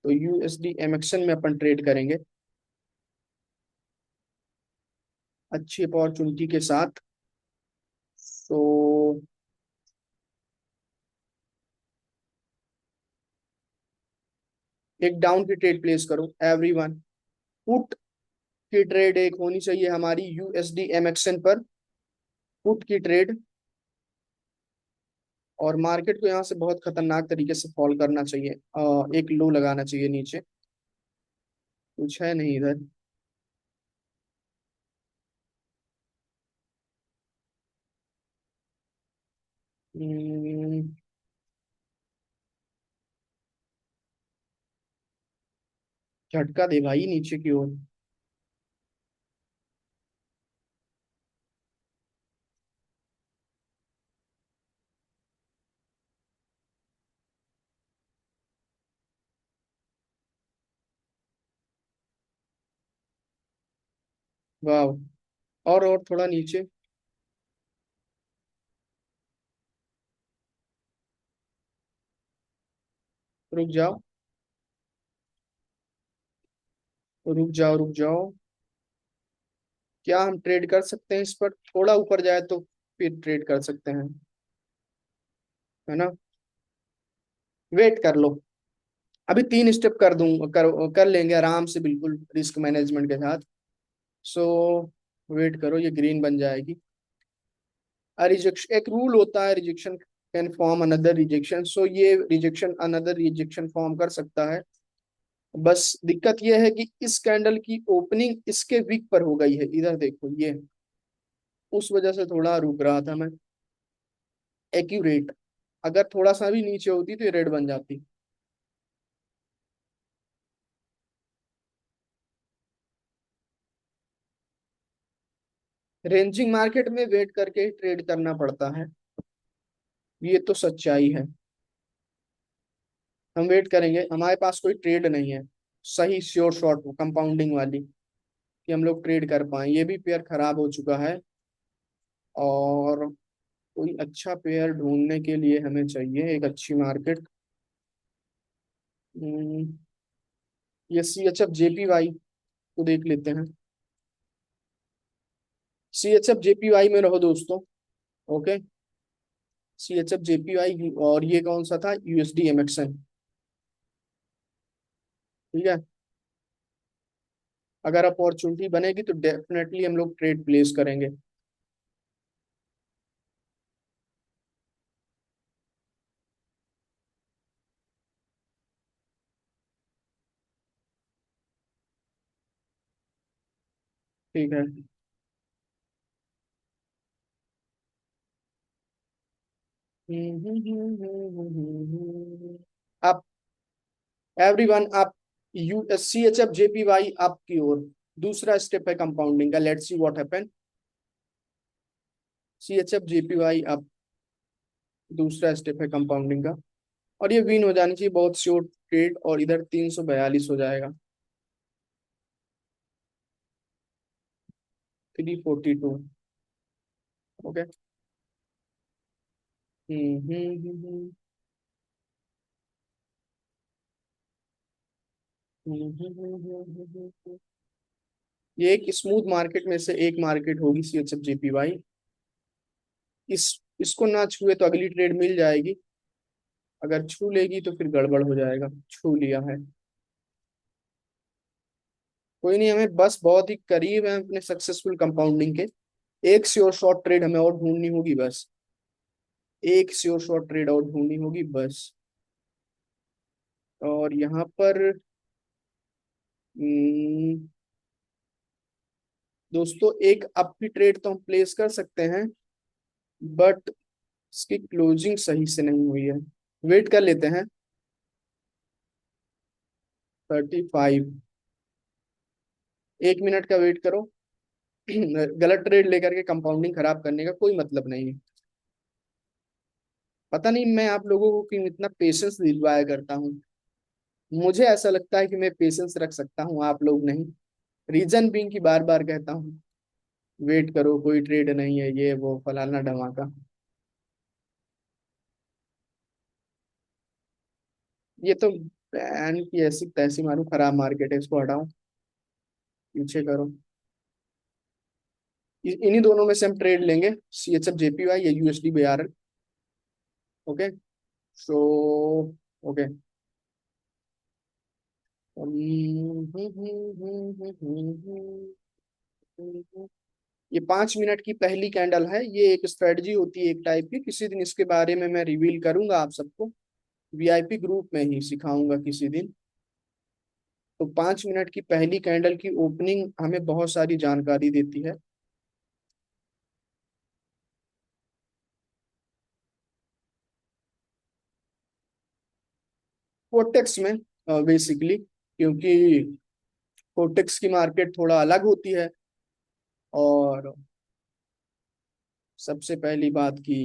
तो यूएसडी एमएक्सन में अपन ट्रेड करेंगे अच्छी अपॉर्चुनिटी के साथ। तो एक डाउन की ट्रेड प्लेस करो एवरीवन। पुट की ट्रेड एक होनी चाहिए हमारी यूएसडी एमएक्सन पर, पुट की ट्रेड। और मार्केट को यहाँ से बहुत खतरनाक तरीके से फॉल करना चाहिए, एक लो लगाना चाहिए नीचे। कुछ है नहीं इधर। हम्म, झटका दे भाई नीचे की ओर। वाह। और थोड़ा नीचे। रुक जाओ, रुक जाओ, रुक जाओ। क्या हम ट्रेड कर सकते हैं इस पर? थोड़ा ऊपर जाए तो फिर ट्रेड कर सकते हैं, है ना। वेट कर लो। अभी 3 स्टेप कर दूं, कर लेंगे आराम से, बिल्कुल रिस्क मैनेजमेंट के साथ। सो वेट करो, ये ग्रीन बन जाएगी। रिजेक्शन एक रूल होता है, rejection can form another rejection. So ये रिजेक्शन अनदर रिजेक्शन फॉर्म कर सकता है। बस दिक्कत ये है कि इस कैंडल की ओपनिंग इसके वीक पर हो गई है, इधर देखो ये। उस वजह से थोड़ा रुक रहा था मैं। एक्यूरेट, अगर थोड़ा सा भी नीचे होती तो ये रेड बन जाती। रेंजिंग मार्केट में वेट करके ही ट्रेड करना पड़ता है, ये तो सच्चाई है। हम वेट करेंगे, हमारे पास कोई ट्रेड नहीं है सही श्योर शॉट कंपाउंडिंग वाली कि हम लोग ट्रेड कर पाए। ये भी पेयर खराब हो चुका है। और कोई अच्छा पेयर ढूंढने के लिए हमें चाहिए एक अच्छी मार्केट। ये सी एच एफ जेपीवाई को देख लेते हैं। सी एच एफ जेपीवाई में रहो दोस्तों। Okay, C H F JPY. और ये कौन सा था? USD MXN. ठीक है। अगर अपॉर्चुनिटी बनेगी तो डेफिनेटली हम लोग ट्रेड प्लेस करेंगे। ठीक है। आप एवरीवन, आप you C H F JPY आपकी ओर। दूसरा स्टेप है कंपाउंडिंग का, let's see what happen. C H F JPY आप, दूसरा स्टेप है कंपाउंडिंग का। और ये विन हो जानी चाहिए, बहुत श्योर ट्रेड। और इधर 342 हो जाएगा। 342। ओके। ये एक स्मूथ मार्केट में से एक मार्केट होगी सी एच एफ जेपीवाई। इस इसको ना छुए तो अगली ट्रेड मिल जाएगी। अगर छू लेगी तो फिर गड़बड़ हो जाएगा। छू लिया है। कोई नहीं, हमें बस बहुत ही करीब है अपने सक्सेसफुल कंपाउंडिंग के। एक श्योर शॉर्ट ट्रेड हमें और ढूंढनी होगी बस। एक श्योर शॉर्ट ट्रेड और ढूंढनी होगी बस। और यहाँ पर हम्म, दोस्तों एक अप की ट्रेड तो हम प्लेस कर सकते हैं, बट इसकी क्लोजिंग सही से नहीं हुई है। वेट कर लेते हैं। 35। 1 मिनट का वेट करो। गलत ट्रेड लेकर के कंपाउंडिंग खराब करने का कोई मतलब नहीं है। पता नहीं मैं आप लोगों को क्यों इतना पेशेंस दिलवाया करता हूँ। मुझे ऐसा लगता है कि मैं पेशेंस रख सकता हूँ, आप लोग नहीं। रीजन बीइंग की बार बार कहता हूँ वेट करो, कोई ट्रेड नहीं है, ये वो फलाना धमाका। ये तो पैन की ऐसी तैसी मारूं, खराब मार्केट है, इसको हटाओ, पीछे करो। इन्हीं दोनों में से हम ट्रेड लेंगे, CHF JPY या USD BRL। Okay. So okay. ये 5 मिनट की पहली कैंडल है, ये एक स्ट्रेटजी होती है एक टाइप की, किसी दिन इसके बारे में मैं रिवील करूंगा आप सबको, VIP ग्रुप में ही सिखाऊंगा किसी दिन। तो 5 मिनट की पहली कैंडल की ओपनिंग हमें बहुत सारी जानकारी देती है। कोटेक्स में बेसिकली, क्योंकि कोटेक्स की मार्केट थोड़ा अलग होती है। और सबसे पहली बात की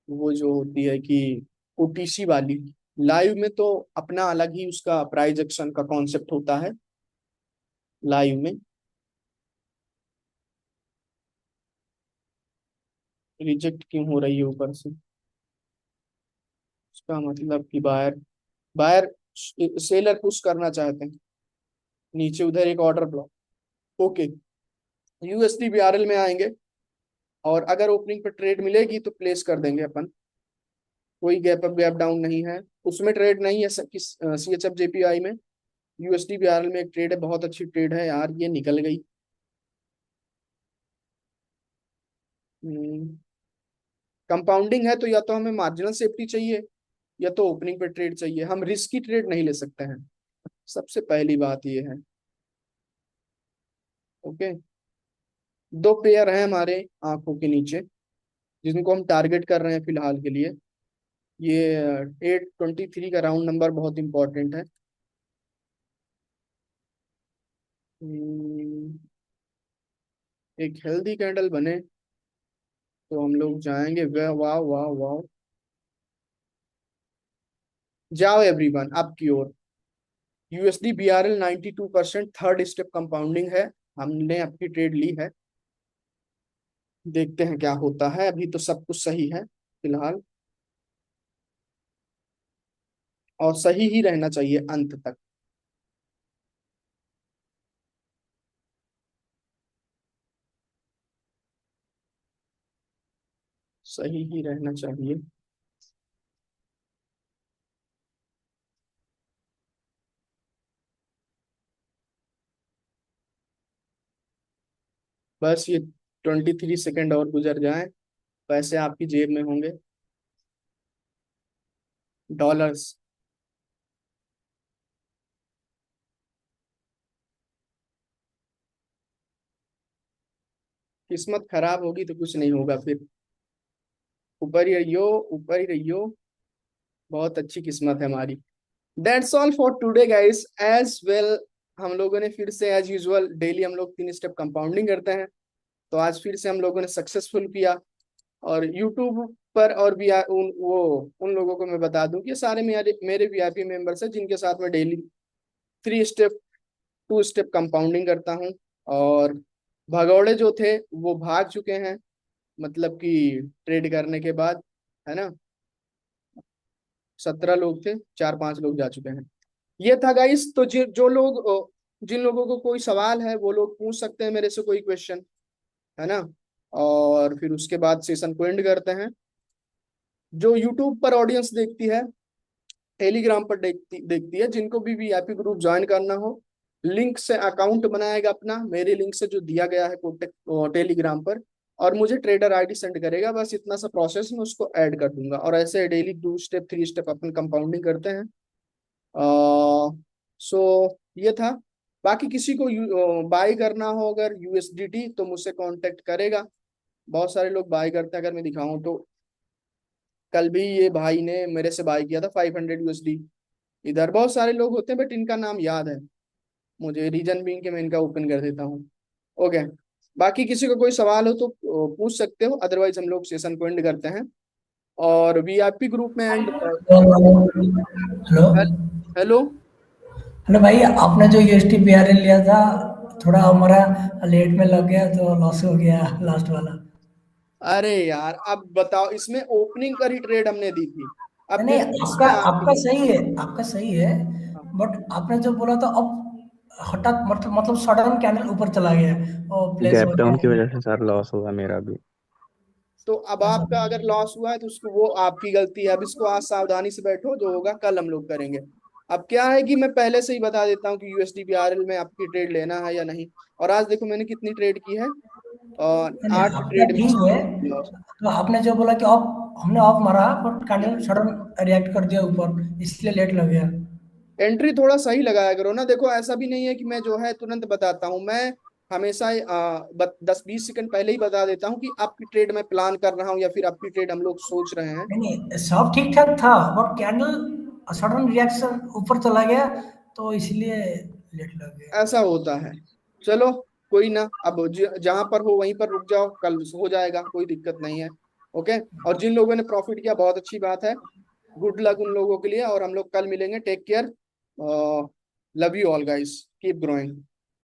वो जो होती है कि OTC वाली, लाइव में तो अपना अलग ही उसका प्राइस एक्शन का कॉन्सेप्ट होता है लाइव में। रिजेक्ट क्यों हो रही है ऊपर से? उसका मतलब कि बायर बायर सेलर पुश करना चाहते हैं, नीचे उधर एक order block. Okay. USD BRL में आएंगे, और अगर ओपनिंग पे ट्रेड मिलेगी तो प्लेस कर देंगे अपन। कोई गैप अप गैप डाउन नहीं है उसमें, ट्रेड नहीं है CHF JPY में। USD BRL में एक ट्रेड है, बहुत अच्छी ट्रेड है यार, ये निकल गई। कंपाउंडिंग है तो या तो हमें मार्जिनल सेफ्टी चाहिए, या तो ओपनिंग पे ट्रेड चाहिए, हम रिस्की ट्रेड नहीं ले सकते हैं, सबसे पहली बात ये है। ओके। दो पेयर हैं हमारे आंखों के नीचे, जिनको हम टारगेट कर रहे हैं फिलहाल के लिए। ये 823 का राउंड नंबर बहुत इंपॉर्टेंट है। हम्म, एक हेल्दी कैंडल बने तो हम लोग जाएंगे। वाह वाह वाह वाह। जाओ एवरीवन अब की ओर। USD BRL 92% third step compounding है, हमने आपकी ट्रेड ली है। देखते हैं क्या होता है, अभी तो सब कुछ सही है फिलहाल, और सही ही रहना चाहिए अंत तक। सही ही रहना चाहिए। बस ये 23 सेकेंड और गुजर जाएं, पैसे आपकी जेब में होंगे। डॉलर्स। किस्मत खराब होगी तो कुछ नहीं होगा फिर। ऊपर ही रहियो, ऊपर ही रहियो, बहुत अच्छी किस्मत है हमारी। That's all for today guys as well. हम लोगों ने फिर से एज यूजुअल डेली हम लोग 3 स्टेप कंपाउंडिंग करते हैं, तो आज फिर से हम लोगों ने सक्सेसफुल किया। और यूट्यूब पर और भी उन लोगों को मैं बता दूं कि ये सारे मेरे मेरे VIP मेंबर्स हैं, जिनके साथ मैं डेली 3 स्टेप 2 स्टेप कंपाउंडिंग करता हूँ। और भगौड़े जो थे वो भाग चुके हैं, मतलब कि ट्रेड करने के बाद, है ना। 17 लोग थे, 4-5 लोग जा चुके हैं। ये था गाइस। तो जो लोग जिन लोगों को कोई सवाल है वो लोग पूछ सकते हैं मेरे से कोई क्वेश्चन, है ना। और फिर उसके बाद सेशन को एंड करते हैं। जो यूट्यूब पर ऑडियंस देखती है, टेलीग्राम पर देखती है, जिनको भी VIP ग्रुप ज्वाइन करना हो, लिंक से अकाउंट बनाएगा अपना, मेरे लिंक से जो दिया गया है कॉन्टेक्ट टेलीग्राम पर, और मुझे ट्रेडर ID सेंड करेगा, बस इतना सा प्रोसेस में उसको ऐड कर दूंगा। और ऐसे डेली 2 स्टेप 3 स्टेप अपन कंपाउंडिंग करते हैं। सो ये था। बाकी किसी को बाई करना हो अगर USDT तो मुझसे कांटेक्ट करेगा। बहुत सारे लोग बाई करते हैं, अगर मैं दिखाऊं तो कल भी ये भाई ने मेरे से बाई किया था 500 USD। इधर बहुत सारे लोग होते हैं बट इनका नाम याद है मुझे, रीजन भी इनके, मैं इनका ओपन कर देता हूँ। ओके। बाकी किसी को कोई सवाल हो तो पूछ सकते हो, अदरवाइज हम लोग सेशन को एंड करते हैं। और VIP ग्रुप में एंड। हेलो। हेलो। हेलो भाई, आपने जो यूएसटी पीआरएल लिया था, थोड़ा हमारा लेट में लग गया तो लॉस हो गया लास्ट वाला। अरे यार अब बताओ, इसमें ओपनिंग करी ट्रेड हमने दी थी, अब नहीं जिस आपका जिसमें आपका आपकी सही है, आपका सही है। बट आपने जो बोला था अब हठात मतलब सडन कैंडल ऊपर चला गया और प्लेस गैप हो डाउन की गया। वजह से सर लॉस हुआ मेरा भी। तो अब ऐसा आपका अगर लॉस हुआ है तो उसको वो आपकी गलती है। अब इसको आज सावधानी से बैठो, जो होगा कल हम लोग करेंगे। अब क्या है कि मैं पहले से ही बता देता हूँ कि USDPRL में आपकी ट्रेड लेना है या नहीं। और आज देखो मैंने कितनी ट्रेड की है, और नहीं नहीं, 8 आपका ट्रेड में ठीक है। से लॉस। तो आपने जो बोला कि ऑफ, हमने ऑफ मारा बट कैंडल सडन रिएक्ट कर दिया ऊपर, इसलिए लेट लग गया। एंट्री थोड़ा सही लगाया करो ना। देखो ऐसा भी नहीं है कि मैं जो है तुरंत बताता हूँ। मैं हमेशा 10-20 सेकंड पहले ही बता देता हूँ कि आपकी ट्रेड मैं प्लान कर रहा हूँ या फिर आपकी ट्रेड हम लोग सोच रहे हैं। नहीं नहीं, सब ठीक ठाक था बट कैंडल सडन रिएक्शन ऊपर चला गया, तो इसलिए लेट लग गया। ऐसा होता है। चलो कोई ना, अब जहां पर हो वहीं पर रुक जाओ, कल हो जाएगा, कोई दिक्कत नहीं है। ओके। और जिन लोगों ने प्रॉफिट किया बहुत अच्छी बात है, गुड लक उन लोगों के लिए। और हम लोग कल मिलेंगे। Take care. Love you all guys, keep growing.